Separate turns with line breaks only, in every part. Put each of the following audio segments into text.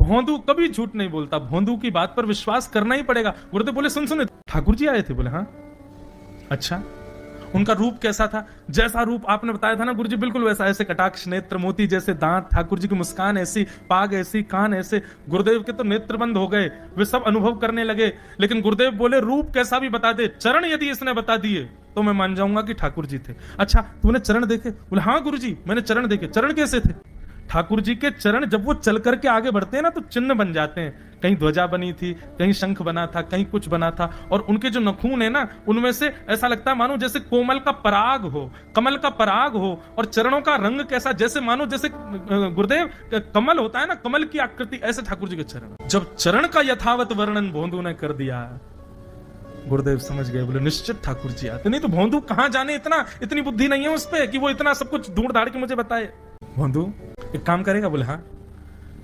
भोंदू कभी झूठ नहीं बोलता, भोंदू की बात पर विश्वास करना ही पड़ेगा। गुरुदेव बोले सुन सुन, ठाकुर जी आए थे? बोले हाँ। अच्छा, उनका रूप कैसा था? जैसा रूप आपने बताया था ना गुरुजी, बिल्कुल वैसा, ऐसे कटाक्ष नेत्र, मोती जैसे दांत, ठाकुर जी की मुस्कान ऐसी, पाग ऐसी, कान ऐसे। गुरुदेव के तो नेत्र बंद हो गए, वे सब अनुभव करने लगे। लेकिन गुरुदेव बोले रूप कैसा भी बता दे, चरण यदि इसने बता दिए तो मैं मान जाऊंगा कि ठाकुर जी थे। अच्छा, तूने चरण देखे? बोले हाँ गुरुजी, मैंने चरण देखे। चरण कैसे थे? ठाकुर जी के चरण जब वो चल करके आगे बढ़ते हैं ना तो चिन्ह बन जाते हैं। कहीं ध्वजा बनी थी, कहीं शंख बना था, कहीं कुछ बना था। और उनके जो नखून है ना, उनमें से ऐसा लगता है मानो जैसे कोमल का पराग हो, कमल का पराग हो। और चरणों का रंग कैसा, जैसे मानो जैसे गुरुदेव कमल होता है ना, कमल की आकृति, ऐसे ठाकुर जी के चरण। जब चरण का यथावत वर्णन भोंदू ने कर दिया, गुरुदेव समझ गए। बोले निश्चित ठाकुर जी आते, नहीं तो भोंदू कहां जाने, इतनी बुद्धि नहीं है उस पे कि वो इतना सब कुछ ढूंढ ढाड़ के मुझे बताए। भोंदू एक काम करेगा? बोले हाँ।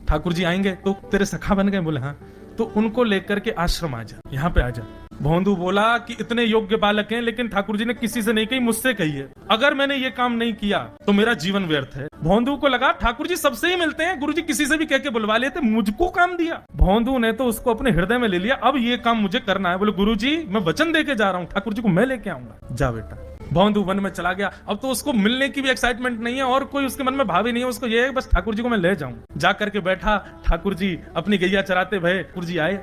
ठाकुर जी आएंगे तो तेरे सखा बन गए? बोले हाँ। तो उनको लेकर के आश्रम आ जा, यहाँ पे आ जा। भोंदू बोला कि इतने योग्य बालक हैं, लेकिन ठाकुर जी ने किसी से नहीं कही, मुझसे कही है। अगर मैंने ये काम नहीं किया तो मेरा जीवन व्यर्थ है। भोंदू को लगा ठाकुर जी सबसे ही मिलते हैं, गुरु जी किसी से भी कह के बुलवा लेते, मुझको काम दिया। भोंदू ने तो उसको अपने हृदय में ले लिया, अब ये काम मुझे करना है। बोले गुरु जी मैं वचन दे के जा रहा हूँ, ठाकुर जी को मैं लेके आऊंगा। जा बेटा। भोंदू वन में चला गया। अब तो उसको मिलने की भी एक्साइटमेंट नहीं है और कोई उसके मन में भाव ही नहीं है, उसको ये है बस ठाकुर जी को मैं ले जाऊं। जा करके बैठा, ठाकुर जी अपनी गैया चराते भये, ठाकुर जी आए।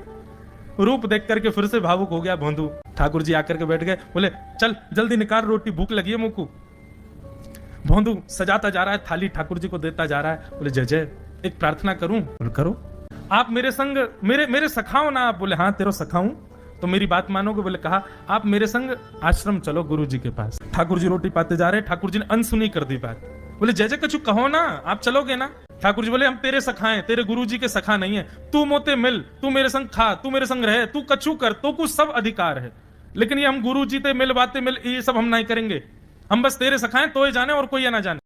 रूप देख करके फिर से भावुक हो गया भोंदू। ठाकुर जी आकर के बैठ गए, बोले चल जल्दी निकाल रोटी, भूख लगी है मुंह को। भोंदू सजाता जा रहा है थाली, ठाकुर जी को देता जा रहा है। बोले जय जय, एक प्रार्थना करूं? बोले करो। आप मेरे संग मेरे सखाओ ना आप? बोले हाँ तेरो सखाऊं तो मेरी बात मानोगे? बोले कहा आप मेरे संग आश्रम चलो गुरु जी के पास। ठाकुर जी रोटी पाते जा रहे, ठाकुर जी ने अनसुनी कर दी बात। बोले जय जय कछु कहो ना, आप चलोगे ना? ठाकुर जी बोले हम तेरे सखा हैं, तेरे गुरु जी के सखा नहीं है। तू मोते मिल, तू मेरे संग खा, तू मेरे संग रहे, तू कछु कर, तो कुछ सब अधिकार है। लेकिन ये हम गुरु जी ते मिल, बातें मिल, ये सब हम नहीं करेंगे। हम बस तेरे सखा हैं, तो ये जाने और कोई ये ना जाने।